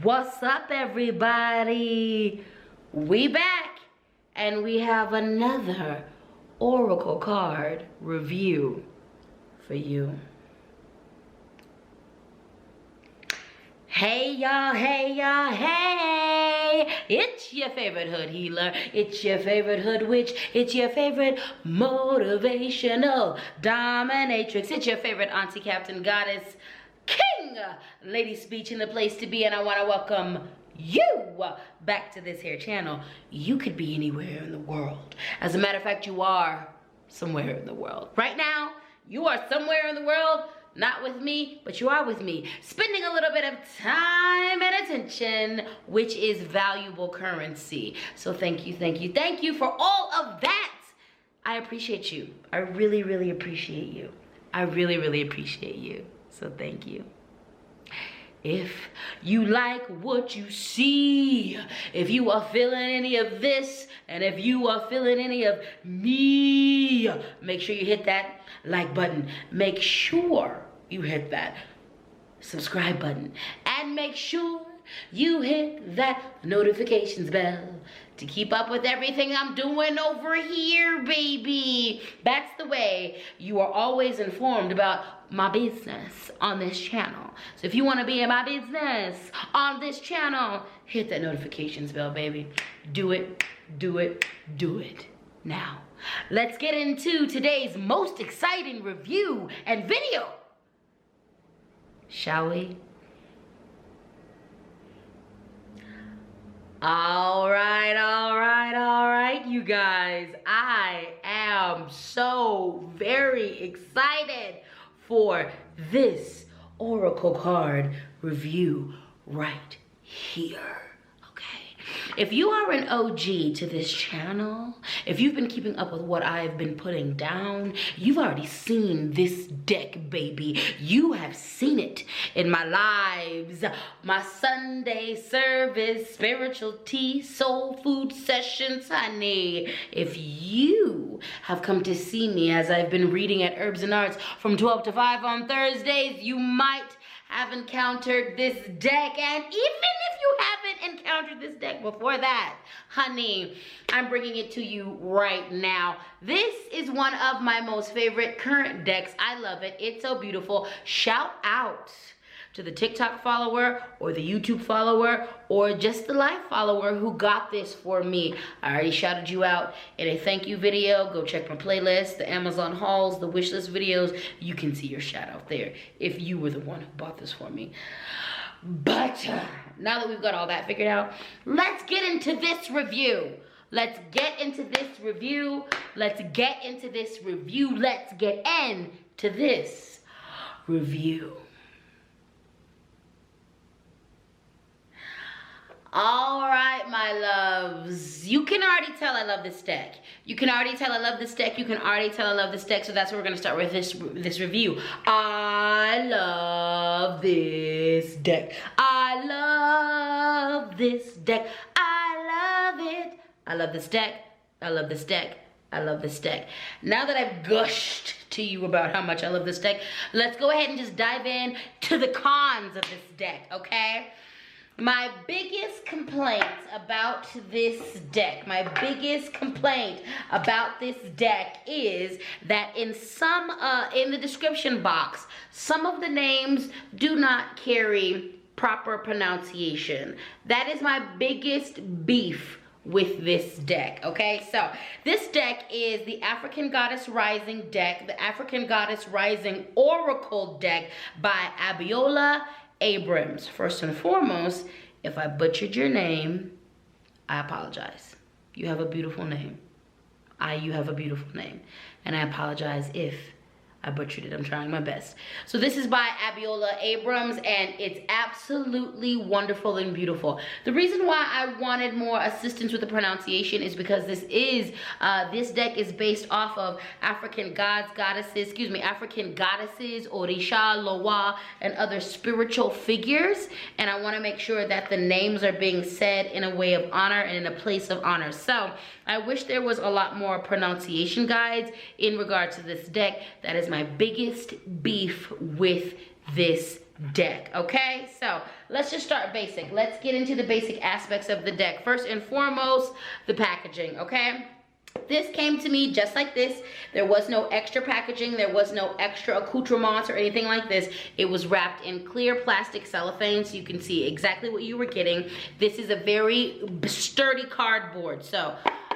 What's up, everybody? We back, and we have another oracle card review for you. Hey y'all, hey y'all, hey! It's your favorite hood healer, it's your favorite hood witch, it's your favorite motivational dominatrix, it's your favorite auntie, captain, goddess, king, LadySpeech in the place to be, and I want to welcome you back to this here channel. You could be anywhere in the world. As a matter of fact, you are somewhere in the world. Right now, you are somewhere in the world. Not with me, but you are with me. Spending a little bit of time and attention, which is valuable currency. So thank you, thank you, thank you for all of that. I appreciate you. I really, really appreciate you. I really, really appreciate you. So thank you. If you like what you see, if you are feeling any of this, and if you are feeling any of me, make sure you hit that like button. Make sure you hit that subscribe button. And make sure you hit that notifications bell to keep up with everything I'm doing over here, baby. That's the way you are always informed about my business on this channel. So if you want to be in my business on this channel, hit that notifications bell, baby. Do it, do it, do it. Now, let's get into today's most exciting review and video. Shall we? All right, you guys. I am so very excited for this oracle card review right here. If you are an OG to this channel, if you've been keeping up with what I've been putting down, you've already seen this deck, baby. You have seen it in my lives, my Sunday service, spiritual tea, soul food sessions, honey. If you have come to see me as I've been reading at Herbs and Arts from 12 to 5 on Thursdays, you might have encountered this deck. And even if you haven't encountered this deck before that, honey, I'm bringing it to you right now. This is one of my most favorite current decks. I love it. It's so beautiful. Shout out to the TikTok follower or the YouTube follower or just the live follower who got this for me. I already shouted you out in a thank you video. Go check my playlist, the Amazon hauls, the wishlist videos. You can see your shout out there if you were the one who bought this for me. But now that we've got all that figured out, let's get into this review. Let's get into this review. Let's get into this review. Let's get into this review. All right, my loves. You can already tell I love this deck. You can already tell I love this deck. You can already tell I love this deck. So that's what we're gonna start with this review. I love this deck. I love this deck. I love it. I love this deck. I love this deck. I love this deck. Now that I've gushed to you about how much I love this deck, let's go ahead and just dive in to the cons of this deck, okay? My biggest complaint about this deck, is that in the description box, some of the names do not carry proper pronunciation. That is my biggest beef with this deck, okay? So this deck is the African Goddess Rising deck, the African Goddess Rising Oracle deck by Abiola Abrams. First and foremost, if I butchered your name, I apologize. You have a beautiful name. You have a beautiful name. And I apologize if I butchered it. I'm trying my best. So this is by Abiola Abrams, and it's absolutely wonderful and beautiful. The reason why I wanted more assistance with the pronunciation is because this deck is based off of African goddesses, Orisha, Loa, and other spiritual figures. And I want to make sure that the names are being said in a way of honor and in a place of honor. So I wish there was a lot more pronunciation guides in regard to this deck. That is my biggest beef with this deck, okay? So let's just start basic. Let's get into the basic aspects of the deck. First and foremost, the packaging, okay? This came to me just like this. There was no extra packaging. There was no extra accoutrements or anything like this. It was wrapped in clear plastic cellophane so you can see exactly what you were getting. This is a very sturdy cardboard. So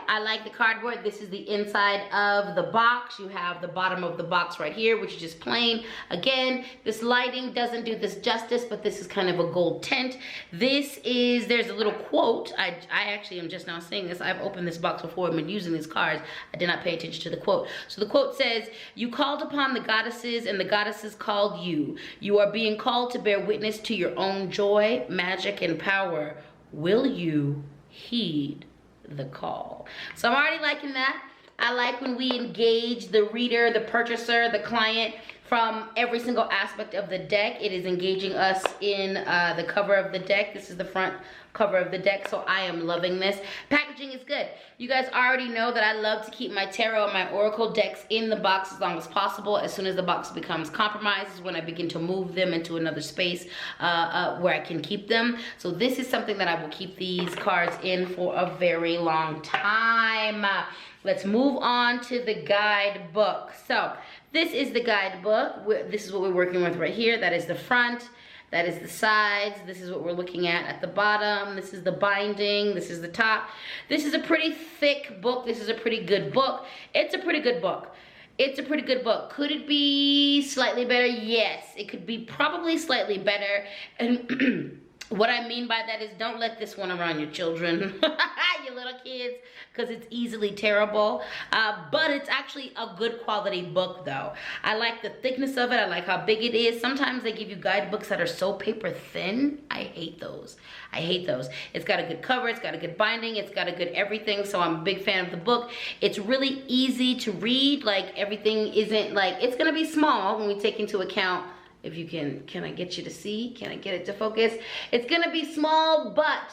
I like the cardboard. This is the inside of the box. You have the bottom of the box right here, which is just plain. Again, this lighting doesn't do this justice, but this is kind of a gold tint. There's a little quote. I actually am just now seeing this. I've opened this box before. I've been using these cards. I did not pay attention to the quote. So the quote says, "You called upon the goddesses and the goddesses called you. You are being called to bear witness to your own joy, magic, and power. Will you heed the call?" So I'm already liking that. I like when we engage the reader, the purchaser, the client from every single aspect of the deck. It is engaging us in the cover of the deck. This is the front cover of the deck, so I am loving this. Packaging is good. You guys already know that I love to keep my tarot and my oracle decks in the box as long as possible. As soon as the box becomes compromised is when I begin to move them into another space where I can keep them. So this is something that I will keep these cards in for a very long time. Let's move on to the guidebook. So this is the guidebook. This is what we're working with right here. That is the front. That is the sides. This is what we're looking at the bottom. This is the binding. This is the top. This is a pretty thick book. This is a pretty good book. It's a pretty good book. It's a pretty good book. Could it be slightly better? Yes, it could be probably slightly better. And what I mean by that is don't let this one around your children, your little kids, because it's easily terrible. But it's actually a good quality book though. I like the thickness of it. I like how big it is. Sometimes they give you guidebooks that are so paper thin. I hate those. I hate those. It's got a good cover. It's got a good binding. It's got a good everything. So I'm a big fan of the book. It's really easy to read. Like everything isn't like, it's going to be small when we take into account. If you can I get you to see? Can I get it to focus? It's gonna be small, but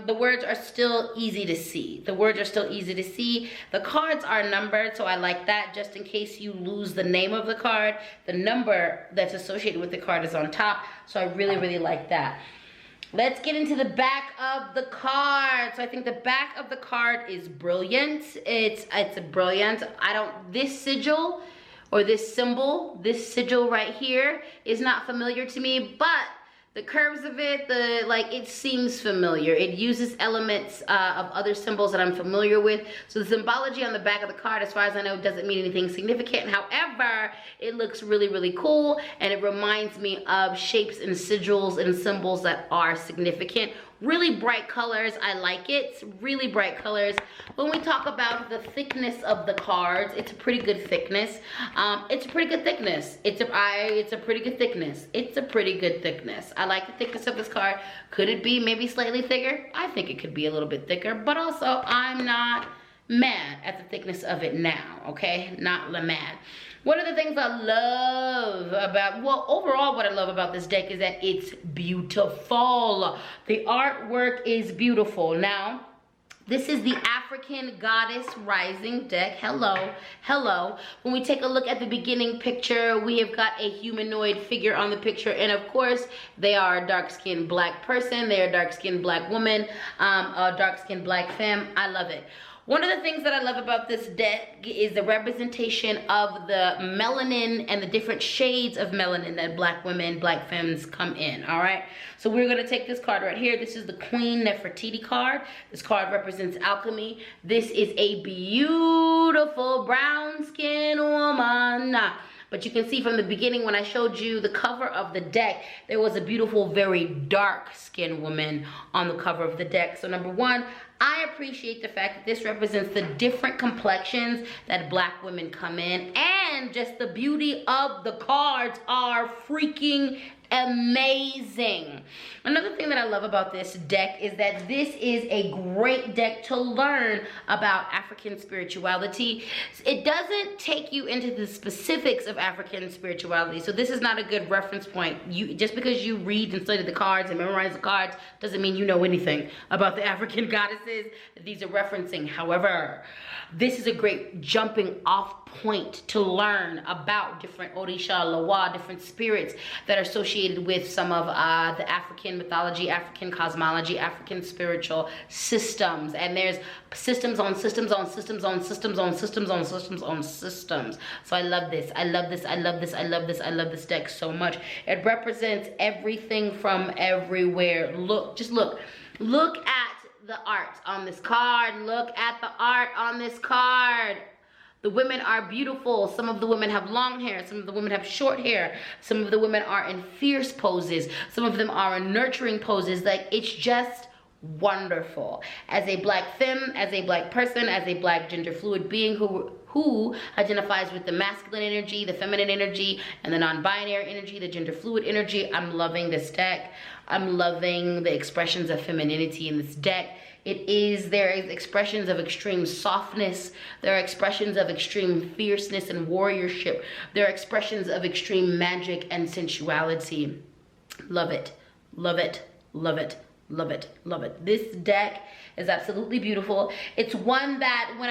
the words are still easy to see. The words are still easy to see. The cards are numbered, so I like that. Just in case you lose the name of the card, the number that's associated with the card is on top. So I really, really like that. Let's get into the back of the card. So I think the back of the card is brilliant. It's brilliant. This sigil, or this symbol, this sigil right here is not familiar to me, but the curves of it, it seems familiar. It uses elements of other symbols that I'm familiar with. So the symbology on the back of the card, as far as I know, doesn't mean anything significant. However, it looks really, really cool, and it reminds me of shapes and sigils and symbols that are significant. Really bright colors. I like it. Really bright colors. When we talk about the thickness of the cards, it's a pretty good thickness. It's a pretty good thickness. It's a pretty good thickness. It's a pretty good thickness. I like the thickness of this card. Could it be maybe slightly thicker? I think it could be a little bit thicker, but also I'm not mad at the thickness of it now, okay? Not mad. One of the things I love about, well, overall what I love about this deck is that it's beautiful. The artwork is beautiful. Now, this is the African Goddess Rising deck. Hello, hello. When we take a look at the beginning picture, we have got a humanoid figure on the picture. And of course, they are a dark-skinned black person. They are a dark-skinned black woman, a dark-skinned black femme. I love it. One of the things that I love about this deck is the representation of the melanin and the different shades of melanin that black women, black femmes come in, all right? So we're gonna take this card right here. This is the Queen Nefertiti card. This card represents alchemy. This is a beautiful brown skin woman. But you can see from the beginning when I showed you the cover of the deck, there was a beautiful, very dark-skinned woman on the cover of the deck. So number one, I appreciate the fact that this represents the different complexions that black women come in, and just the beauty of the cards are freaking amazing. Another thing that I love about this deck is that this is a great deck to learn about African spirituality. It doesn't take you into the specifics of African spirituality, so this is not a good reference point. Just because you read and study the cards and memorize the cards doesn't mean you know anything about the African goddesses that these are referencing. However, this is a great jumping off point to learn about different Orisha, Lawa, different spirits that are associated with some of the African mythology, African cosmology, African spiritual systems. And there's systems on systems on systems on systems on systems on systems on systems. So I love this. I love this. I love this. I love this. I love this deck so much. It represents everything from everywhere. Look, just look. Look at the art on this card. Look at the art on this card. The women are beautiful. Some of the women have long hair. Some of the women have short hair. Some of the women are in fierce poses. Some of them are in nurturing poses. Like, it's just wonderful. As a black femme, as a black person, as a black gender fluid being who identifies with the masculine energy, the feminine energy, and the non-binary energy, the gender fluid energy, I'm loving this deck. I'm loving the expressions of femininity in this deck. There is expressions of extreme softness. There are expressions of extreme fierceness and warriorship. There are expressions of extreme magic and sensuality. Love it, love it, love it, love it, love it. This deck is absolutely beautiful. It's one that when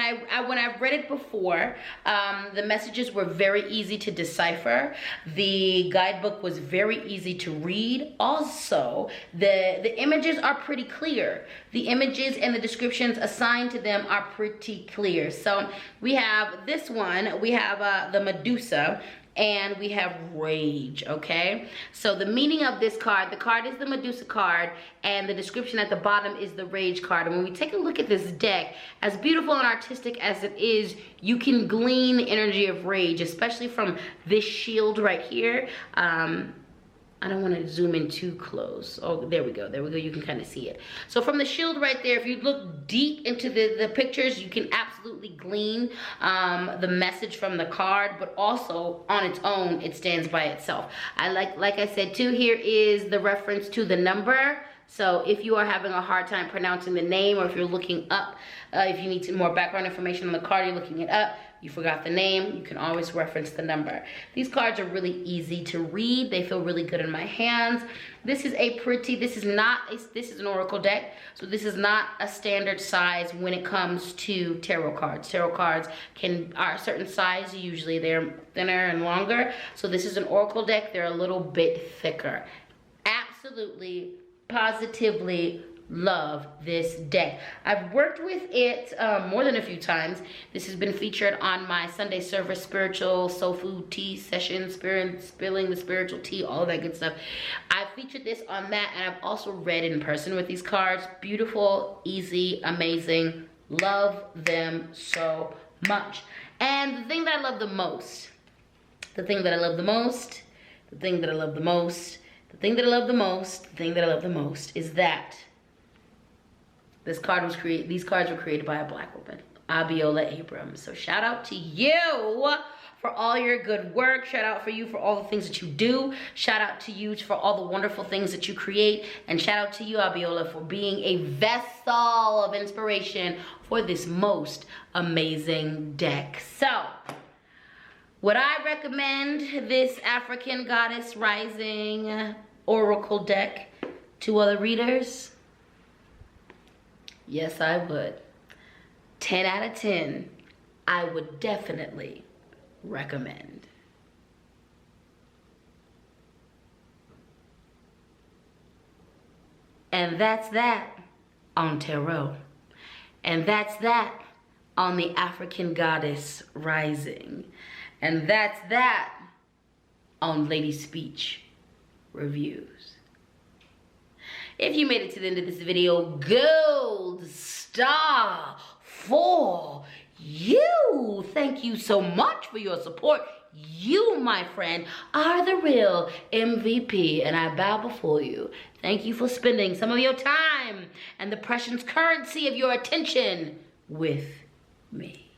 I've read it before, the messages were very easy to decipher. The guidebook was very easy to read. Also, the images are pretty clear. The images and the descriptions assigned to them are pretty clear. So we have this one, we have the Medusa, and we have rage. Okay, so the meaning of this card, the card is the Medusa card, and the description at the bottom is the rage card. And when we take a look at this deck, as beautiful and artistic as it is, you can glean the energy of rage, especially from this shield right here. I don't want to zoom in too close. Oh, there we go. There we go. You can kind of see it. So from the shield right there, if you look deep into the pictures, you can absolutely glean the message from the card, but also on its own, it stands by itself. Like I said too, here is the reference to the number. So if you are having a hard time pronouncing the name, or if you're looking up, if you need some more background information on the card, you're looking it up, you forgot the name, you can always reference the number. These cards are really easy to read. They feel really good in my hands. This is this is an oracle deck, so this is not a standard size when it comes to tarot cards. Tarot cards are a certain size, usually they're thinner and longer. So this is an oracle deck, they're a little bit thicker. Absolutely, positively love this deck. I've worked with it more than a few times. This has been featured on my Sunday service spiritual soul food tea session, spilling the spiritual tea, all of that good stuff. I've featured this on that, and I've also read in person with these cards. Beautiful, easy, amazing. Love them so much. And the thing that I love the most, the thing that I love the most, the thing that I love the most, the thing that I love the most, the thing that I love the most is that these cards were created by a black woman, Abiola Abrams. So shout out to you for all your good work. Shout out for you for all the things that you do. Shout out to you for all the wonderful things that you create. And shout out to you, Abiola, for being a vessel of inspiration for this most amazing deck. So, would I recommend this African Goddess Rising Oracle deck to other readers? Yes, I would. 10 out of 10, I would definitely recommend. And that's that on tarot. And that's that on the African Goddess Rising. And that's that on LadySpeech reviews. If you made it to the end of this video, gold star for you. Thank you so much for your support. You, my friend, are the real MVP, and I bow before you. Thank you for spending some of your time and the precious currency of your attention with me.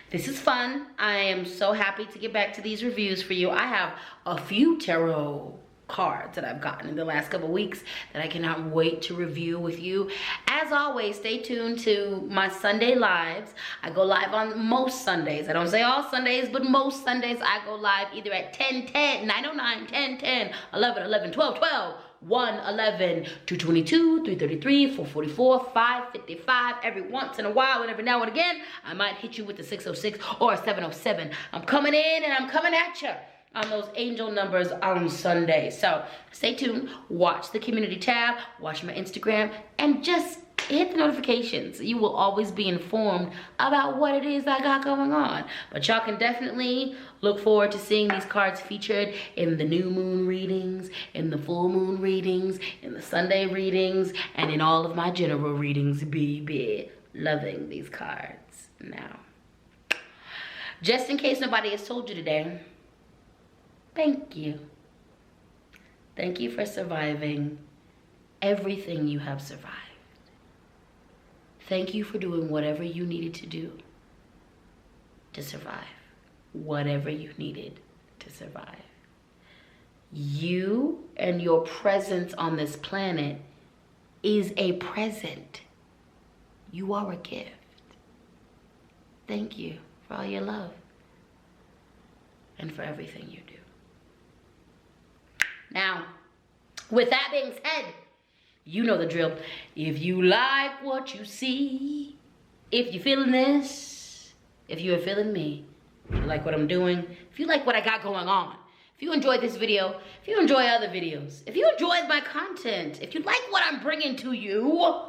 This is fun. I am so happy to get back to these reviews for you. I have a few tarot cards that I've gotten in the last couple weeks that I cannot wait to review with you. As always, stay tuned to my Sunday lives. I go live on most Sundays. I don't say all Sundays, but most Sundays I go live either at 10:10, 9:09, 10:10, 11:11, 12:12, 1:11, 2:22, 3:33, 4:44, 5:55. Every once in a while and every now and again, I might hit you with the 6:06 or 7:07. I'm coming in and I'm coming at you on those angel numbers on Sunday. So stay tuned, watch the community tab, watch my Instagram, and just hit the notifications. You will always be informed about what it is I got going on. But y'all can definitely look forward to seeing these cards featured in the new moon readings, in the full moon readings, in the Sunday readings, and in all of my general readings, baby. Loving these cards. Now, just in case nobody has told you today, thank you. Thank you for surviving everything you have survived. Thank you for doing whatever you needed to do to survive. Whatever you needed to survive. You and your presence on this planet is a present. You are a gift. Thank you for all your love and for everything you do. Now, with that being said, you know the drill. If you like what you see, if you're feeling this, if you are feeling me, if you like what I'm doing, if you like what I got going on, if you enjoyed this video, if you enjoy other videos, if you enjoyed my content, if you like what I'm bringing to you,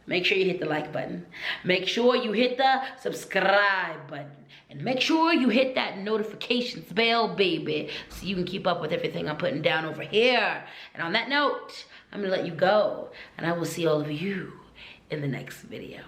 make sure you hit the like button. Make sure you hit the subscribe button. And make sure you hit that notifications bell, baby, so you can keep up with everything I'm putting down over here. And on that note, I'm gonna let you go, and I will see all of you in the next video.